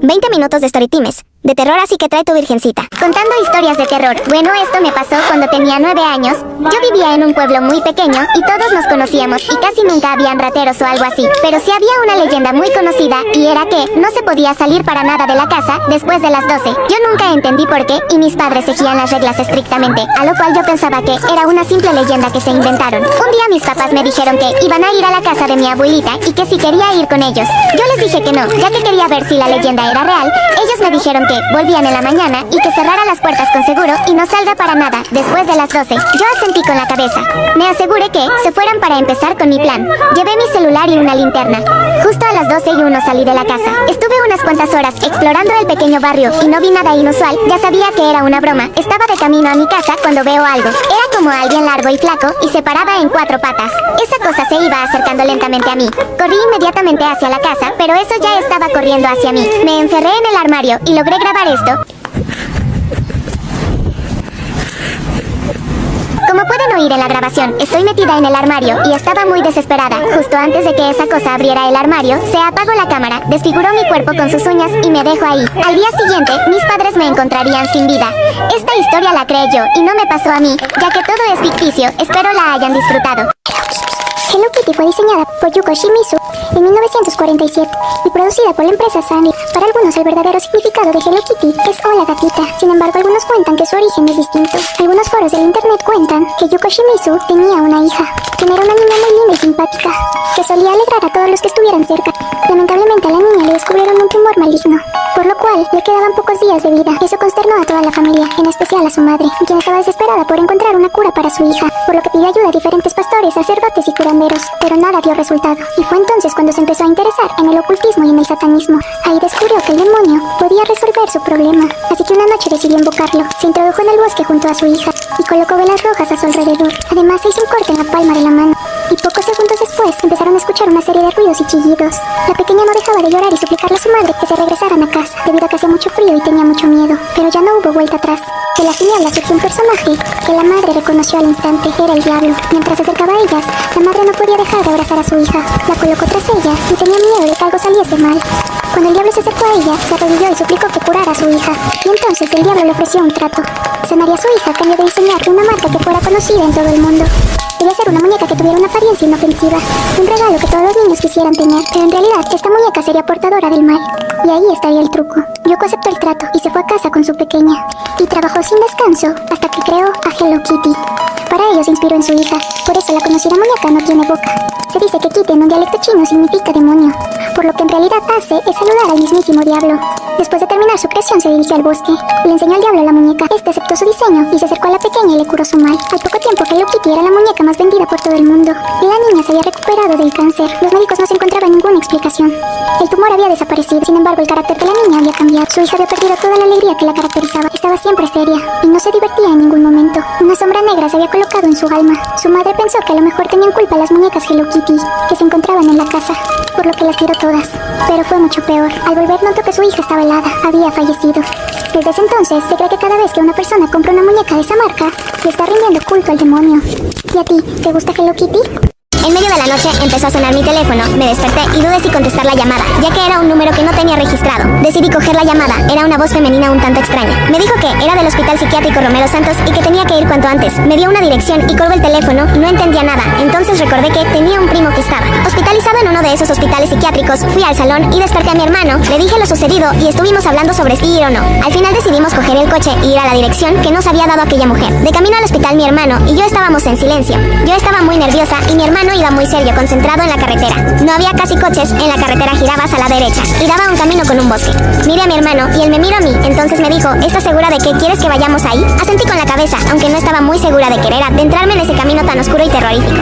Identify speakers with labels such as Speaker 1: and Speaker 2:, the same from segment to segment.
Speaker 1: 20 minutos de Storytimes. De terror, así que trae tu virgencita. Contando historias de terror. Bueno, esto me pasó cuando tenía 9 años. Yo vivía en un pueblo muy pequeño y todos nos conocíamos y casi nunca habían rateros o algo así. Pero sí había una leyenda muy conocida y era que no se podía salir para nada de la casa después de las 12. Yo nunca entendí por qué y mis padres seguían las reglas estrictamente, a lo cual yo pensaba que era una simple leyenda que se inventaron. Un día mis papás me dijeron que iban a ir a la casa de mi abuelita y que si quería ir con ellos. Yo les dije que no, ya que quería ver si la leyenda era real. Ellos me dijeron que volvían en la mañana y que cerrara las puertas con seguro y no salga para nada después de las 12. Yo asentí con la cabeza. Me aseguré que se fueran para empezar con mi plan. Llevé mi celular y una linterna. Justo a las 12:01 salí de la casa. Estuve unas cuantas horas explorando el pequeño barrio y no vi nada inusual. Ya sabía que era una broma. Estaba de camino a mi casa cuando veo algo. Era como alguien largo y flaco y se paraba en 4 patas. Esa cosa se iba acercando lentamente a mí. Corrí inmediatamente hacia la casa, pero eso ya estaba corriendo hacia mí. Me encerré en el armario y logré grabar esto. Como pueden oír en la grabación, estoy metida en el armario y estaba muy desesperada. Justo antes de que esa cosa abriera el armario, se apagó la cámara, desfiguró mi cuerpo con sus uñas y me dejó ahí. Al día siguiente, mis padres me encontrarían sin vida. Esta historia la creé yo y no me pasó a mí, ya que todo es ficticio. Espero la hayan disfrutado.
Speaker 2: Hello Kitty fue diseñada por Yuko Shimizu en 1947 y producida por la empresa Sunny. Para algunos el verdadero significado de Hello Kitty es hola gatita. Sin embargo, algunos cuentan que su origen es distinto. Algunos foros del internet cuentan que Yuko Shimizu tenía una hija, quien era una niña muy linda y simpática, que solía alegrar a todos los que estuvieran cerca. Lamentablemente a la niña le descubrieron un tumor maligno, por lo cual le quedaban pocos días de vida. Eso consternó a toda la familia, en especial a su madre, quien estaba desesperada por encontrar una cura para su hija, por lo que pidió ayuda a diferentes pastores, sacerdotes y curanderos, pero nada dio resultado. Y fue entonces cuando se empezó a interesar en el ocultismo y en el satanismo. Ahí descubrió que el demonio podía resolver su problema, así que una noche decidió invocarlo. Se introdujo en el bosque junto a su hija y colocó velas rojas a su alrededor. Además se hizo un corte en la palma de la mano. Y pocos segundos después empezaron a escuchar una serie de ruidos y chillidos. La pequeña no dejaba de llorar y suplicarle a su madre que se regresaran a casa, debido a que hacía mucho frío y tenía mucho miedo. Pero ya no hubo vuelta atrás. De las tinieblas surgió un personaje que la madre reconoció al instante. Era el diablo. Mientras se acercaba a ellas, la madre no podía dejar de abrazar a su hija. La colocó tras ella y tenía miedo de que algo saliese mal. Cuando el diablo se acercó a ella, se arrodilló y suplicó que curara a su hija. Y entonces el diablo le ofreció un trato. Sanaría a su hija a cambio de diseñar una marca que fuera conocida en todo el mundo. Debía ser una muñeca que tuviera una apariencia inofensiva, un regalo que todos los niños quisieran tener, pero en realidad esta muñeca sería portadora del mal. Y ahí estaría el truco. Yoko aceptó el trato y se fue a casa con su pequeña. Y trabajó sin descanso hasta que creó a Hello Kitty. Para ello se inspiró en su hija, por eso la conocida muñeca no tiene boca. Se dice que Kitty en un dialecto chino significa demonio, por lo que en realidad hace es saludar al mismísimo diablo. Después de terminar su creación se dirigió al bosque. Le enseñó al diablo a la muñeca. Este aceptó su diseño y se acercó a la pequeña y le curó su mal. Al poco tiempo Hello Kitty era la muñeca más vendida por todo el mundo. Y la niña se había recuperado del cáncer. Los médicos no se encontraban ninguna explicación. El tumor había desaparecido. Sin embargo, el carácter de la niña había cambiado. Su hija había perdido toda la alegría que la caracterizaba. Estaba siempre seria y no se divertía en ningún momento. Una sombra negra se había colocado en su alma. Su madre pensó que a lo mejor tenían culpa las muñecas Hello Kitty que se encontraban en la casa, por lo que las tiró todas. Pero fue mucho peor. Al volver notó que su hija estaba helada. Había fallecido. Desde ese entonces se cree que cada vez que una persona compra una muñeca de esa marca, le está rindiendo culto al demonio. ¿Y a ti, te gusta Hello Kitty?
Speaker 1: En medio de la noche empezó a sonar mi teléfono, me desperté y dudé si contestar la llamada, ya que era un número que no tenía registrado. Decidí coger la llamada, era una voz femenina un tanto extraña. Me dijo que era del Hospital Psiquiátrico Romero Santos y que tenía que ir cuanto antes. Me dio una dirección y colgó el teléfono, no entendía nada. Entonces recordé que tenía un primo que estaba hospitalizado en uno de esos hospitales psiquiátricos. Fui al salón y desperté a mi hermano, le dije lo sucedido y estuvimos hablando sobre si ir o no. Al final decidimos coger el coche y ir a la dirección que nos había dado aquella mujer. De camino al hospital mi hermano y yo estábamos en silencio. Yo estaba muy nerviosa y mi hermano iba muy serio, concentrado en la carretera. No había casi coches, en la carretera girabas a la derecha y daba un camino con un bosque. Miré a mi hermano y él me miró a mí, entonces me dijo, ¿estás segura de que quieres que vayamos ahí? Asentí con la cabeza, aunque no estaba muy segura de querer adentrarme en ese camino tan oscuro y terrorífico.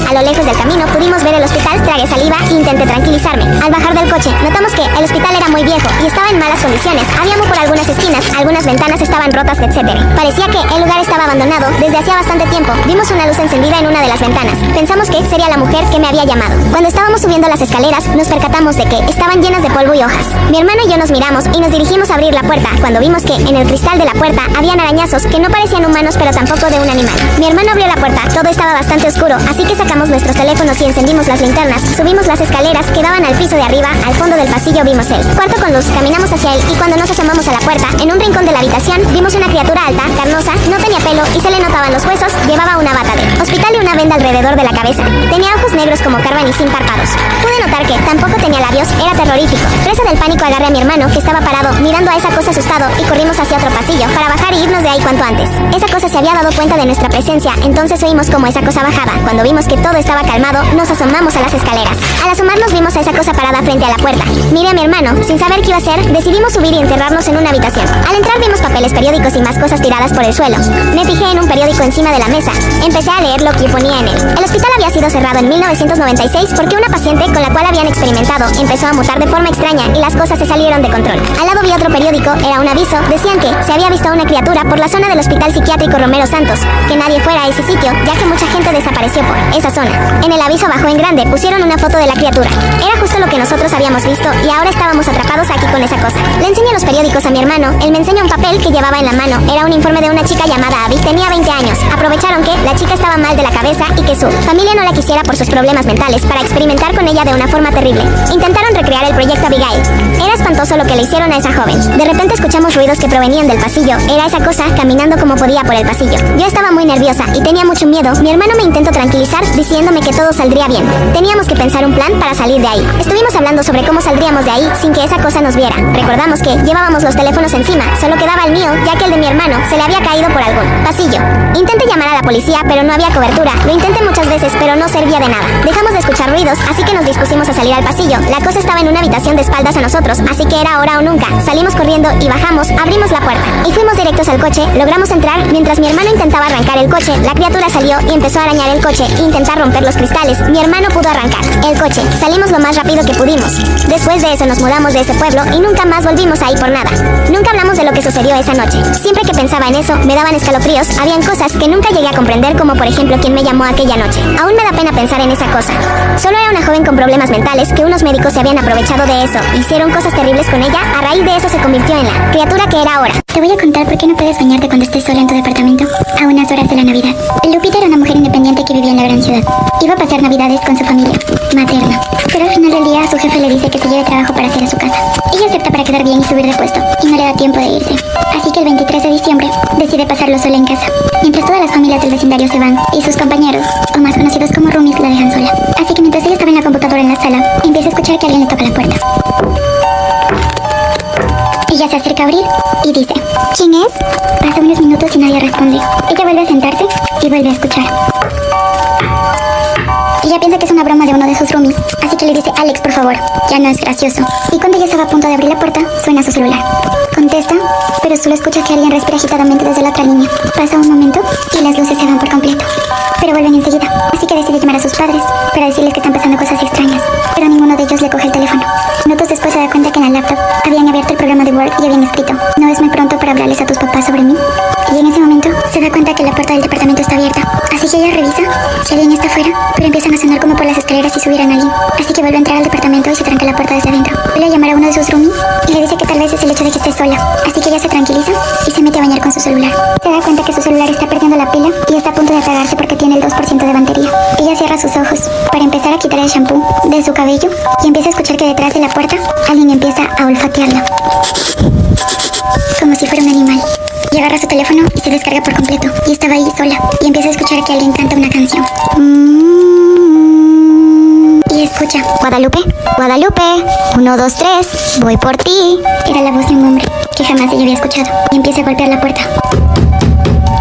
Speaker 1: A lo lejos del camino pudimos ver el hospital, tragué saliva e intenté tranquilizarme. Al bajar del coche, notamos que el hospital era muy viejo y estaba en malas condiciones. Había humo por algunas esquinas, algunas ventanas estaban rotas, etc. Parecía que el lugar estaba abandonado desde hacía bastante tiempo. Vimos una luz encendida en una de las ventanas. Pensamos que sería la mujer que me había llamado. Cuando estábamos subiendo las escaleras, nos percatamos de que estaban llenas de polvo y hojas. Mi hermano y yo nos miramos y nos dirigimos a abrir la puerta, cuando vimos que en el cristal de la puerta habían arañazos que no parecían humanos pero tampoco de un animal. Mi hermano abrió la puerta, todo estaba bastante oscuro, así que sacamos nuestros teléfonos y encendimos las linternas. Subimos las escaleras que daban al piso de arriba, al fondo del pasillo. pasillo vimos el cuarto con luz, caminamos hacia él y cuando nos asomamos a la puerta, en un rincón de la habitación, vimos una criatura alta, carnosa, no tenía pelo y se le notaban los huesos, llevaba una bata de hospital y una venda alrededor de la cabeza. Tenía ojos negros como carbón y sin párpados. Pude notar que tampoco tenía labios, era terrorífico. Presa del pánico agarré a mi hermano, que estaba parado, mirando a esa cosa asustado, y corrimos hacia otro pasillo, para bajar y irnos de ahí cuanto antes. Esa cosa se había dado cuenta de nuestra presencia, entonces oímos como esa cosa bajaba. Cuando vimos que todo estaba calmado, nos asomamos a las escaleras. Al asomarnos vimos a esa cosa parada frente a la puerta. Miré a mi hermano, sin saber qué iba a hacer, decidimos subir y enterrarnos en una habitación. Al entrar vimos papeles, periódicos y más cosas tiradas por el suelo. Me fijé en un periódico encima de la mesa. Empecé a leer lo que ponía en él. El hospital había sido cerrado en 1996 porque una paciente con la cual habían experimentado empezó a mutar de forma extraña y las cosas se salieron de control. Al lado vi otro periódico, era un aviso, decían que se había visto a una criatura por la zona del Hospital Psiquiátrico Romero Santos, que nadie fuera a ese sitio, ya que mucha gente desapareció por esa zona. En el aviso abajo en grande pusieron una foto de la criatura. Era justo lo que nosotros habíamos visto y ahora estábamos atrapados aquí con esa cosa. Le enseño los periódicos a mi hermano, él me enseña un papel que llevaba en la mano. Era un informe de una chica llamada Abby, tenía 20 años. Aprovecharon que la chica estaba mal de la cabeza y que su familia no la quisiera por sus problemas mentales para experimentar con ella de una forma terrible. Intentaron recrear el proyecto Abigail. Era espantoso lo que le hicieron a esa joven. De repente escuchamos ruidos que provenían del pasillo. Era esa cosa caminando como podía por el pasillo. Yo estaba muy nerviosa y tenía mucho miedo. Mi hermano me intentó tranquilizar diciéndome que todo saldría bien. Teníamos que pensar un plan para salir de ahí. Estuvimos hablando sobre cómo saldríamos de ahí sin que esa cosa nos viera. Recordamos que llevábamos los teléfonos encima. Solo quedaba el mío, ya que el de mi hermano se le había caído por algún pasillo. Intenté llamar a la policía, pero no había cobertura. Lo intenté muchas veces, pero no servía de nada. Dejamos de escuchar ruidos, así que nos dispusimos a salir al pasillo. La cosa estaba en una habitación de espaldas a nosotros, así que era ahora o nunca. Salimos corriendo y bajamos, abrimos la puerta y fuimos directos al coche. Logramos entrar. Mientras mi hermano intentaba arrancar el coche, la criatura salió y empezó a arañar el coche e intentar romper los cristales. Mi hermano pudo arrancar el coche. Salimos lo más rápido que pudimos. Después de eso nos mudamos de ese pueblo y nunca más volvimos ahí por nada. Nunca hablamos de lo que sucedió esa noche. Siempre que pensaba en eso, me daban escalofríos. Habían cosas que nunca llegué a comprender, como por ejemplo quién me llamó aquella noche. Aún me da pena pensar en esa cosa. Solo era una joven con problemas mentales que unos médicos se habían aprovechado de eso. Hicieron cosas terribles con ella. A raíz de eso se convirtió en la criatura que era ahora.
Speaker 2: Te voy a contar por qué no puedes bañarte cuando estés sola en tu departamento a unas horas de la Navidad. Lupita era una mujer independiente que vivía en la gran ciudad. Iba a pasar Navidades con su familia materna, pero al final del día su jefe le dice que se lleve trabajo para hacer a su casa. Ella acepta para quedar bien y subir de puesto, y no le da tiempo de irse. Así que el 23 de diciembre decide pasarlo sola en casa, mientras todas las familias del vecindario se van y sus compañeros, o más conocidos como roomies, la dejan sola. Así que mientras ella estaba en la computadora en la sala, empieza a escuchar que alguien le toca la puerta. Ella se acerca a abrir y dice: ¿quién es? Pasa unos minutos y nadie responde. Ella vuelve a sentarse y vuelve a escuchar. Ella piensa que es una broma de uno de sus roomies, así que le dice: Alex, por favor, ya no es gracioso. Y cuando ella estaba a punto de abrir la puerta, suena su celular. Contesta, pero solo escucha que alguien respira agitadamente desde la otra línea. Pasa un momento y las luces se van por completo, pero vuelven enseguida. Así que decide llamar a sus padres para decirles que están pasando cosas extrañas, pero ninguno de ellos le coge el teléfono. Minutos después se da cuenta que en la laptop habían abierto el programa de Word y habían escrito: ¿no es muy pronto para hablarles a tus papás sobre mí? Y en ese momento se da cuenta que la puerta del departamento está abierta, así que ella revisa si alguien está afuera, pero empiezan a sonar como por las escaleras si subieran a alguien. Así que vuelve a entrar al departamento y se tranca la puerta desde adentro. Vuelve a llamar a uno de sus roomies y le dice que tal vez es el hecho de que esté sola, así que ella se tranquiliza y se mete a bañar con su celular. Se da cuenta que su celular está perdiendo la pila y está a punto de apagarse porque tiene el 2% de batería. Ella cierra sus ojos para empezar a quitar el shampoo de su cabello y empieza a escuchar que detrás de la puerta alguien empieza a olfatearla, como si fuera un animal. Y agarra su teléfono y se descarga por completo. Y estaba ahí sola. Y empieza a escuchar que alguien canta una canción. Y escucha: Guadalupe, Guadalupe, 1, 2, 3, voy por ti. Era la voz de un hombre que jamás ella había escuchado. Y empieza a golpear la puerta.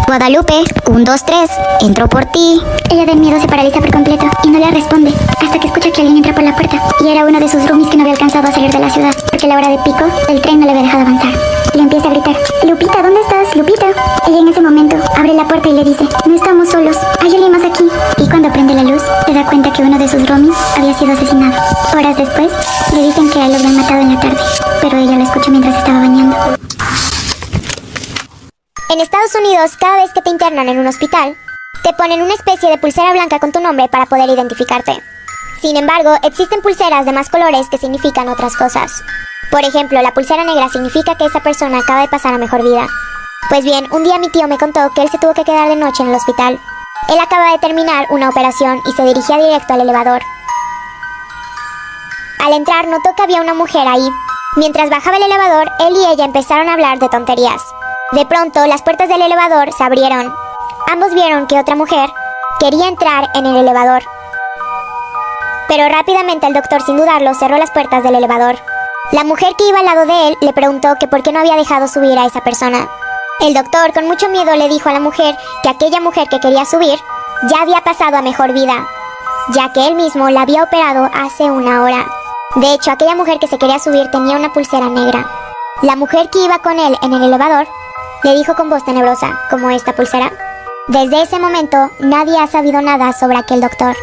Speaker 2: Guadalupe, 1, 2, 3, entro por ti. Ella del miedo se paraliza por completo y no le responde hasta que escucha que alguien entra por la puerta. Y era uno de sus roomies que no había alcanzado a salir de la ciudad porque la hora de pico del tren no le había dejado avanzar. Y le empieza a gritar: Lupita, ¿dónde estás? Lupita. Ella en ese momento abre la puerta y le dice: no estamos solos, hay alguien más aquí. Y cuando prende la luz, se da cuenta que uno de sus roomies había sido asesinado. Horas después, le dicen que a él lo habían matado en la tarde, pero ella lo escucha mientras estaba bañando.
Speaker 1: En Estados Unidos, cada vez que te internan en un hospital, te ponen una especie de pulsera blanca con tu nombre para poder identificarte. Sin embargo, existen pulseras de más colores que significan otras cosas. Por ejemplo, la pulsera negra significa que esa persona acaba de pasar a mejor vida. Pues bien, un día mi tío me contó que él se tuvo que quedar de noche en el hospital. Él acaba de terminar una operación y se dirigía directo al elevador. Al entrar notó que había una mujer ahí. Mientras bajaba el elevador, él y ella empezaron a hablar de tonterías. De pronto, las puertas del elevador se abrieron. Ambos vieron que otra mujer quería entrar en el elevador. Pero rápidamente el doctor, sin dudarlo, cerró las puertas del elevador. La mujer que iba al lado de él le preguntó que por qué no había dejado subir a esa persona. El doctor, con mucho miedo, le dijo a la mujer que aquella mujer que quería subir ya había pasado a mejor vida, ya que él mismo la había operado hace una hora. De hecho, aquella mujer que se quería subir tenía una pulsera negra. La mujer que iba con él en el elevador le dijo con voz tenebrosa, ¿como esta pulsera? Desde ese momento, nadie ha sabido nada sobre aquel doctor.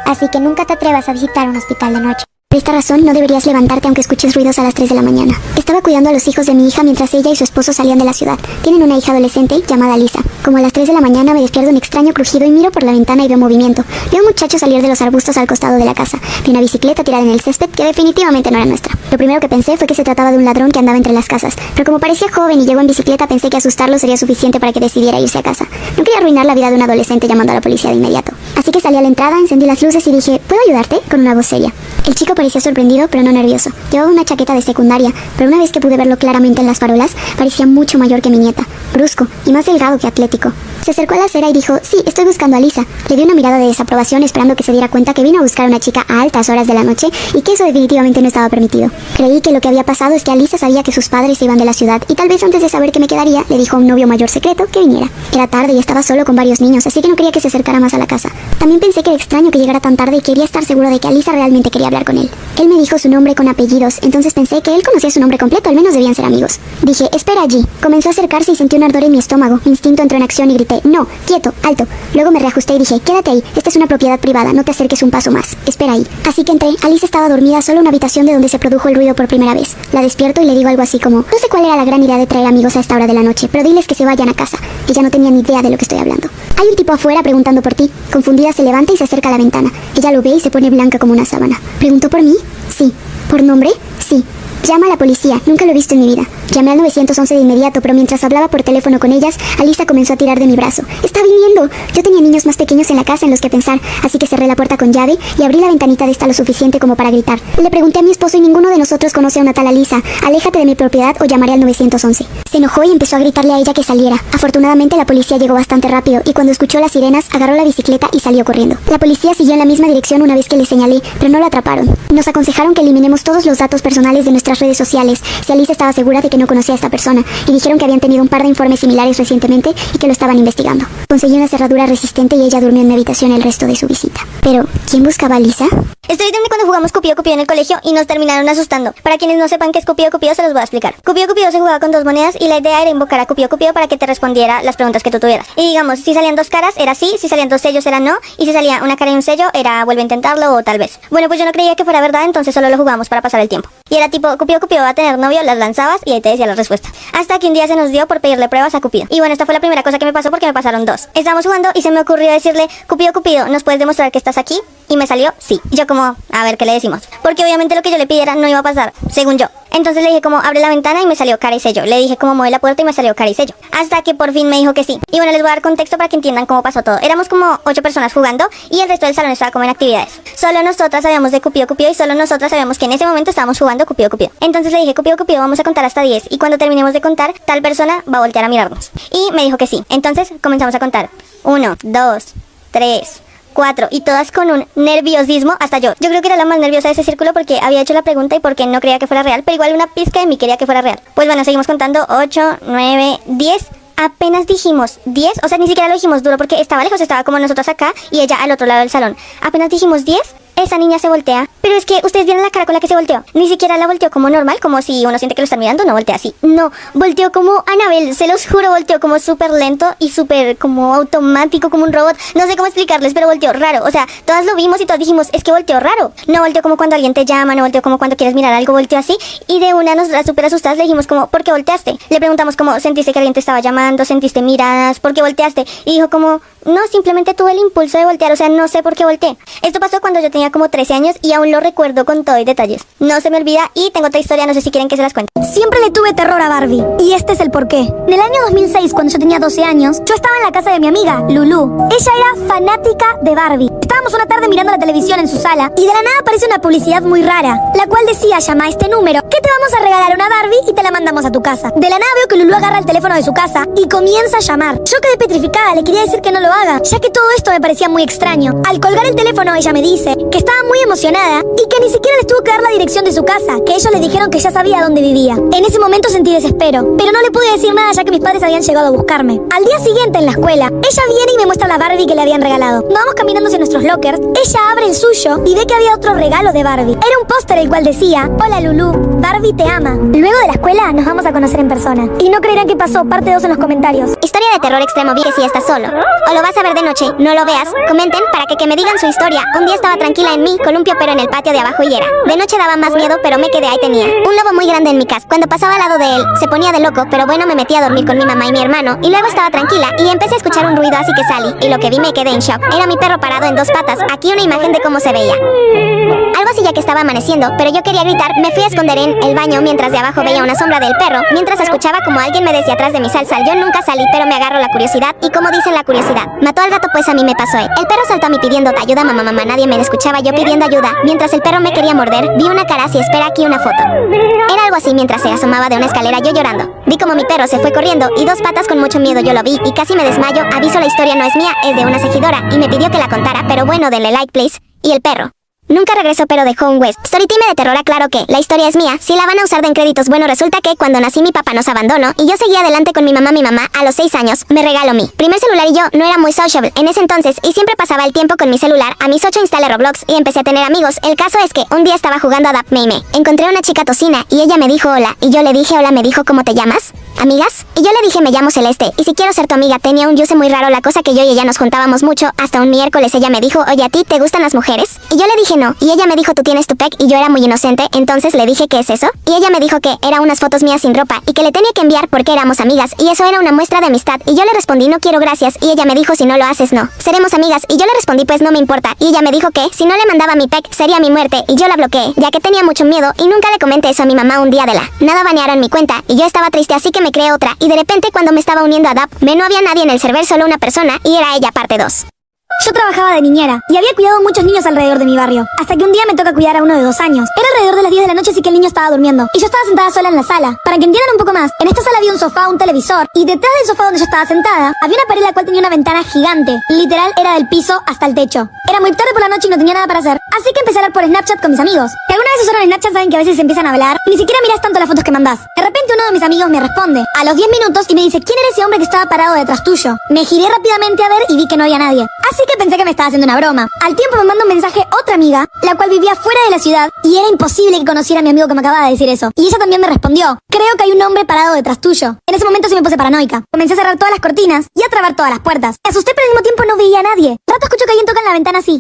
Speaker 1: Así que nunca te atrevas a visitar un hospital de noche. Por esta razón, no deberías levantarte aunque escuches ruidos a las 3 de la mañana. Estaba cuidando a los hijos de mi hija mientras ella y su esposo salían de la ciudad. Tienen una hija adolescente llamada Lisa. Como a las 3 de la mañana me despierto un extraño crujido y miro por la ventana y veo movimiento. Veo a un muchacho salir de los arbustos al costado de la casa. Vi una bicicleta tirada en el césped que definitivamente no era nuestra. Lo primero que pensé fue que se trataba de un ladrón que andaba entre las casas. Pero como parecía joven y llegó en bicicleta, pensé que asustarlo sería suficiente para que decidiera irse a casa. No quería arruinar la vida de un adolescente llamando a la policía de inmediato. Así que salí a la entrada, encendí las luces y dije, ¿puedo ayudarte? Con una voz seria. El chico parecía sorprendido, pero no nervioso. Llevaba una chaqueta de secundaria, pero una vez que pude verlo claramente en las farolas, parecía mucho mayor que mi nieta, brusco y más delgado que atlético. Se acercó a la acera y dijo, sí, estoy buscando a Lisa. Le di una mirada de desaprobación esperando que se diera cuenta que vino a buscar a una chica a altas horas de la noche y que eso definitivamente no estaba permitido. Creí que lo que había pasado es que Lisa sabía que sus padres se iban de la ciudad y tal vez antes de saber que me quedaría, le dijo a un novio mayor secreto que viniera. Era tarde y estaba solo con varios niños, así que no quería que se acercara más a la casa. También pensé que era extraño que llegara tan tarde y quería estar seguro de que Lisa realmente quería hablar con él. Él me dijo su nombre con apellidos, entonces pensé que él conocía su nombre completo, al menos debían ser amigos. Dije, espera allí. Comenzó a acercarse y sentí un ardor en mi estómago. Mi instinto entró en acción y grité, no, quieto, alto. Luego me reajusté y dije, quédate ahí, esta es una propiedad privada, no te acerques un paso más. Espera ahí. Así que entré. Alice estaba dormida solo en una habitación de donde se produjo el ruido por primera vez. La despierto y le digo algo así como, no sé cuál era la gran idea de traer amigos a esta hora de la noche, pero diles que se vayan a casa. Ella no tenía ni idea de lo que estoy hablando. Hay un tipo afuera preguntando por ti. Confundida se levanta y se acerca a la ventana. Ella lo ve y se pone blanca como una sábana. ¿Preguntó por mí? Sí. ¿Por nombre? Sí. Llama a la policía, nunca lo he visto en mi vida. Llamé al 911 de inmediato, pero mientras hablaba por teléfono con ellas, Alisa comenzó a tirar de mi brazo. ¡Está viniendo! Yo tenía niños más pequeños en la casa en los que pensar, así que cerré la puerta con llave y abrí la ventanita de esta lo suficiente como para gritar. Le pregunté a mi esposo y ninguno de nosotros conoce a una tal Alisa. Aléjate de mi propiedad o llamaré al 911. Se enojó y empezó a gritarle a ella que saliera. Afortunadamente la policía llegó bastante rápido y cuando escuchó las sirenas, agarró la bicicleta y salió corriendo. La policía siguió en la misma dirección una vez que le señalé, pero no lo atraparon. Nos aconsejaron que eliminemos todos los datos personales de nuestras redes sociales si Alice estaba segura de que no conocía a esta persona, y dijeron que habían tenido un par de informes similares recientemente y que lo estaban investigando. Conseguí una cerradura resistente y ella durmió en mi habitación el resto de su visita. Pero, ¿quién buscaba a Lisa?
Speaker 3: Estoy de cuando jugamos Cupido Cupido en el colegio y nos terminaron asustando. Para quienes no sepan qué es Cupido Cupido, se los voy a explicar. Cupido Cupido se jugaba con 2 monedas y la idea era invocar a Cupido Cupido para que te respondiera las preguntas que tú tuvieras. Y digamos, si salían 2 caras era sí, si salían 2 sellos era no, y si salía una cara y un sello era vuelve a intentarlo o tal vez. Bueno, pues yo no creía que fuera verdad, entonces solo lo jugamos para pasar el tiempo. Y era tipo, Cupido Cupido va a tener novio, las lanzabas y ahí te decía la respuesta. Hasta que un día se nos dio por pedirle pruebas a Cupido. Y bueno, esta fue la primera cosa que me pasó porque me pasaron 2. Estábamos jugando y se me ocurrió decirle, Cupido Cupido, ¿nos puedes demostrar que estás aquí? Y me salió sí. Y yo como, a ver qué le decimos. Porque obviamente lo que yo le pidiera no iba a pasar, según yo. Entonces le dije como, abre la ventana y me salió cara y sello. Le dije como, mueve la puerta y me salió cara y sello. Hasta que por fin me dijo que sí. Y bueno, les voy a dar contexto para que entiendan cómo pasó todo. Éramos como 8 personas jugando y el resto del salón estaba como en actividades. Solo nosotras sabíamos de Cupido Cupido y solo nosotras sabíamos que en ese momento estábamos jugando Cupido Cupido. Entonces le dije, Cupido Cupido, vamos a contar hasta 10 y cuando terminemos de contar, tal persona va a voltear a mirarnos. Y me dijo que sí. Entonces comenzamos a contar. 1, 2, 3... 4 y todas con un nerviosismo, hasta yo. Yo creo que era la más nerviosa de ese círculo porque había hecho la pregunta y porque no creía que fuera real, pero igual una pizca de mí quería que fuera real. Pues bueno, seguimos contando. 8, 9, 10. Apenas dijimos 10, o sea, ni siquiera lo dijimos duro porque estaba lejos, estaba como nosotros acá y ella al otro lado del salón. Apenas dijimos 10, esa niña se voltea. Pero es que ustedes vieron la cara con la que se volteó. Ni siquiera la volteó como normal, como si uno siente que lo están mirando, no voltea así. No, volteó como Annabelle, se los juro, volteó como súper lento y súper como automático, como un robot. No sé cómo explicarles, pero volteó raro. O sea, todas lo vimos y todas dijimos, es que volteó raro. No volteó como cuando alguien te llama, no volteó como cuando quieres mirar algo, volteó así. Y de una nosotras súper asustadas le dijimos como, ¿por qué volteaste? Le preguntamos como, ¿sentiste que alguien te estaba llamando? ¿Sentiste miradas? ¿Por qué volteaste? Y dijo como, no, simplemente tuve el impulso de voltear, o sea, no sé por qué volteé. Esto pasó cuando yo tenía como 13 años y aún lo recuerdo con todo y detalles. No se me olvida y tengo otra historia, no sé si quieren que se las cuente.
Speaker 4: Siempre le tuve terror a Barbie, y este es el porqué. En el año 2006, cuando yo tenía 12 años, yo estaba en la casa de mi amiga, Lulu. Ella era fanática de Barbie. Estábamos Estábamos una tarde mirando la televisión en su sala y de la nada aparece una publicidad muy rara, la cual decía: llama a este número que te vamos a regalar una Barbie y te la mandamos a tu casa. De la nada veo que Lulu agarra el teléfono de su casa y comienza a llamar. Yo quedé petrificada, le quería decir que no lo haga, ya que todo esto me parecía muy extraño. Al colgar el teléfono ella me dice que estaba muy emocionada y que ni siquiera les tuvo que dar la dirección de su casa, que ellos le dijeron que ya sabía dónde vivía. En ese momento sentí desespero, pero no le pude decir nada ya que mis padres habían llegado a buscarme. Al día siguiente en la escuela, ella viene y me muestra la Barbie que le habían regalado. Vamos caminando hacia nuestros lockers, ella abre el suyo y ve que había otro regalo de Barbie. Era un póster el cual decía: hola Lulu, Barbie te ama. Luego de la escuela nos vamos a conocer en persona. Y no creerán qué pasó, parte 2 en los comentarios.
Speaker 1: Historia de terror extremo, vi que si estás solo o lo vas a ver de noche, no lo veas. Comenten para que me digan su historia. Un día estaba tranquila en mí, columpio pero en el patio de abajo y era. De noche daba más miedo, pero me quedé ahí. Tenía un lobo muy grande en mi casa. Cuando pasaba al lado de él, se ponía de loco, pero bueno, me metí a dormir con mi mamá y mi hermano. Y luego estaba tranquila y empecé a escuchar un ruido, así que salí. Y lo que vi me quedé en shock. Era mi perro parado en 2 patas. Aquí una imagen de cómo se veía. Algo así ya que estaba amaneciendo, pero yo quería gritar. Me fui a esconder en el baño mientras de abajo veía una sombra del perro. Mientras escuchaba como alguien me decía atrás de mi sal. Yo nunca salí, pero me agarró la curiosidad. Y como dicen, la curiosidad mató al gato, pues a mí me pasó. El perro saltó a mí pidiendo ayuda, mamá, nadie me escuchaba, yo pidiendo ayuda. Mientras el perro me quería morder, vi una cara así, espera aquí una foto. Era algo así mientras se asomaba de una escalera, yo llorando. Vi como mi perro se fue corriendo y 2 patas con mucho miedo, yo lo vi y casi me desmayo. Aviso, la historia no es mía, es de una seguidora y me pidió que la contara, pero bueno, denle like please. Y el perro nunca regresó, pero dejó un West. Storytime de terror, aclaro que la historia es mía. Si la van a usar de en créditos, bueno, resulta que cuando nací mi papá nos abandonó y yo seguía adelante con mi mamá. Mi mamá a los 6 años me regaló mi primer celular y yo no era muy sociable en ese entonces y siempre pasaba el tiempo con mi celular. A mis 8 instalé Roblox y empecé a tener amigos. El caso es que un día estaba jugando a Dap Meme. Encontré a una chica tocina y ella me dijo hola y yo le dije hola. Me dijo ¿cómo te llamas? ¿Amigas? Y yo le dije me llamo Celeste y si quiero ser tu amiga. Tenía un use muy raro, la cosa que yo y ella nos juntábamos mucho. Hasta un miércoles ella me dijo oye, ¿a ti te gustan las mujeres? Y yo le dije no y ella me dijo tú tienes tu pec y yo era muy inocente, entonces le dije ¿qué es eso? Y ella me dijo que era unas fotos mías sin ropa y que le tenía que enviar porque éramos amigas y eso era una muestra de amistad y yo le respondí no quiero gracias y ella me dijo si no lo haces no, seremos amigas y yo le respondí pues no me importa y ella me dijo que si no le mandaba mi pec sería mi muerte y yo la bloqueé ya que tenía mucho miedo y nunca le comenté eso a mi mamá. Un día de la nada banearon mi cuenta y yo estaba triste así que me creé otra y de repente cuando me estaba uniendo a Dap no había nadie en el server, solo una persona y era ella parte 2.
Speaker 4: Yo trabajaba de niñera y había cuidado muchos niños alrededor de mi barrio, hasta que un día me toca cuidar a uno de 2 años. Era alrededor de las 10 de la noche, así que el niño estaba durmiendo y yo estaba sentada sola en la sala. Para que entiendan un poco más, en esta sala había un sofá, un televisor y detrás del sofá donde yo estaba sentada había una pared la cual tenía una ventana gigante. Literal era del piso hasta el techo. Era muy tarde por la noche y no tenía nada para hacer, así que empecé a hablar por Snapchat con mis amigos. Si alguna vez usaron Snapchat saben que a veces empiezan a hablar y ni siquiera mirás tanto las fotos que mandás. De repente uno de mis amigos me responde a los 10 minutos y me dice ¿quién era ese hombre que estaba parado detrás tuyo? Me giré rápidamente a ver y vi que no había nadie, así que pensé que me estaba haciendo una broma. Al tiempo me manda un mensaje otra amiga, la cual vivía fuera de la ciudad y era imposible que conociera a mi amigo que me acababa de decir eso. Y ella también me respondió, creo que hay un hombre parado detrás tuyo. En ese momento sí me puse paranoica. Comencé a cerrar todas las cortinas y a trabar todas las puertas. Me asusté pero al mismo tiempo no veía a nadie. De rato escucho que alguien toca en la ventana así.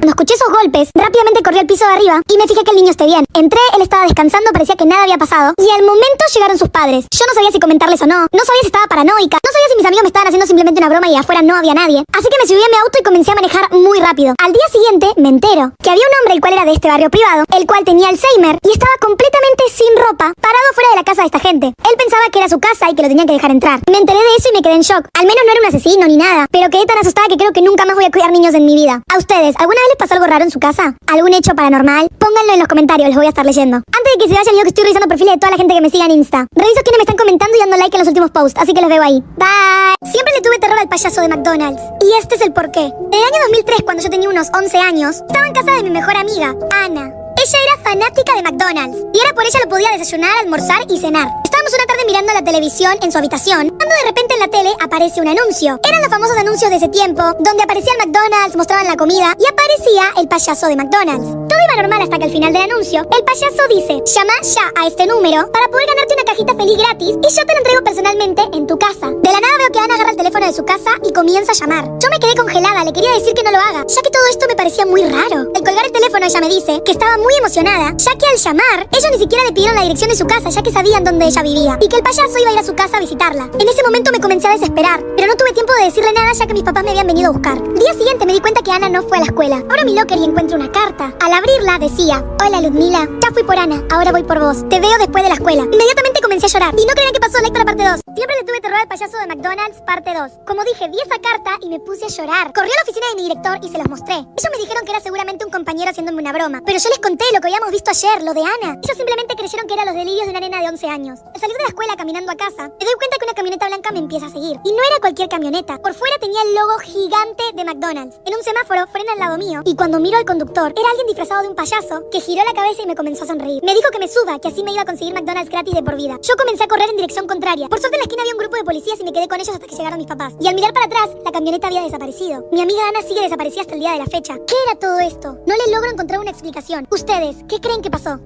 Speaker 4: Cuando escuché esos golpes, rápidamente corrí al piso de arriba y me fijé que el niño esté bien. Entré, él estaba descansando, parecía que nada había pasado y al momento llegaron sus padres. Yo no sabía si comentarles o no sabía si estaba paranoica, no sabía si mis amigos me estaban haciendo simplemente una broma y afuera no había nadie. Así que me subí a mi auto y comencé a manejar muy rápido. Al día siguiente me entero que había un hombre el cual era de este barrio privado, el cual tenía Alzheimer y estaba completamente sin ropa, parado fuera de la casa de esta gente. Él pensaba que era su casa y que lo tenían que dejar entrar. Me enteré de eso y me quedé en shock. Al menos no era un asesino ni nada, pero quedé tan asustada que creo que nunca más voy a cuidar niños en mi vida. ¿A ustedes alguna vez les pasó algo raro en su casa? ¿Algún hecho paranormal? Pónganlo en los comentarios, los voy a estar leyendo. Antes de que se vayan, digo que estoy revisando perfiles de toda la gente que me siga en Insta. Reviso quiénes me están comentando y dando like en los últimos posts, así que los veo ahí. Bye. Siempre le tuve terror al payaso de McDonald's. Y este es el porqué. En el año 2003, cuando yo tenía unos 11 años, estaba en casa de mi mejor amiga, Ana. Ella era fanática de McDonald's y era por ella lo podía desayunar, almorzar y cenar. Estábamos una tarde mirando la televisión en su habitación cuando de repente en la tele aparece un anuncio. Eran los famosos anuncios de ese tiempo donde aparecía el McDonald's, mostraban la comida y aparecía el payaso de McDonald's. Todo iba normal hasta que al final del anuncio el payaso dice llama ya a este número para poder ganarte una cajita feliz gratis y yo te lo entrego personalmente en tu casa. De la nada veo que Ana agarra el teléfono de su casa y comienza a llamar. Yo me quedé congelada, le quería decir que no lo haga, ya que todo esto me parecía muy raro. Al colgar el teléfono ella me dice que estaba muy emocionada, ya que al llamar ellos ni siquiera le pidieron la dirección de su casa, ya que sabían dónde ella vivía y que el payaso iba a ir a su casa a visitarla. En ese momento me comencé a desesperar, pero no tuve tiempo de decirle nada ya que mis papás me habían venido a buscar. El día siguiente me di cuenta que Ana no fue a la escuela. Abro mi locker y encuentro una carta. Al abrirla decía: hola Ludmila, ya fui por Ana, ahora voy por vos. Te veo después de la escuela. Inmediatamente comencé a llorar. Y no crean que pasó, like para parte 2. Siempre le tuve terror al payaso de McDonald's, parte 2. Como dije, vi esa carta y me puse a llorar. Corrí a la oficina de mi director y se los mostré. Ellos me dijeron que era seguramente un compañero haciéndome una broma, pero yo les conté lo que habíamos visto ayer, lo de Ana. Ellos simplemente creyeron que eran los delirios de una nena de 11 años. Al salir de la escuela caminando a casa, me doy cuenta que una camioneta blanca me empieza a seguir. Y no era cualquier camioneta. Por fuera tenía el logo gigante de McDonald's. En un semáforo frena al lado mío y cuando miro al conductor, era alguien disfrazado de un payaso que giró la cabeza y me comenzó a sonreír. Me dijo que me suba, que así me iba a conseguir McDonald's gratis de por vida. Yo comencé a correr en dirección contraria. Por suerte en la esquina había un grupo de policías y me quedé con ellos hasta que llegaron mis papás. Y al mirar para atrás, la camioneta había desaparecido. Mi amiga Ana sigue desaparecida hasta el día de la fecha. ¿Qué era todo esto? No le logro encontrar una explicación. ¿Ustedes qué creen que pasó?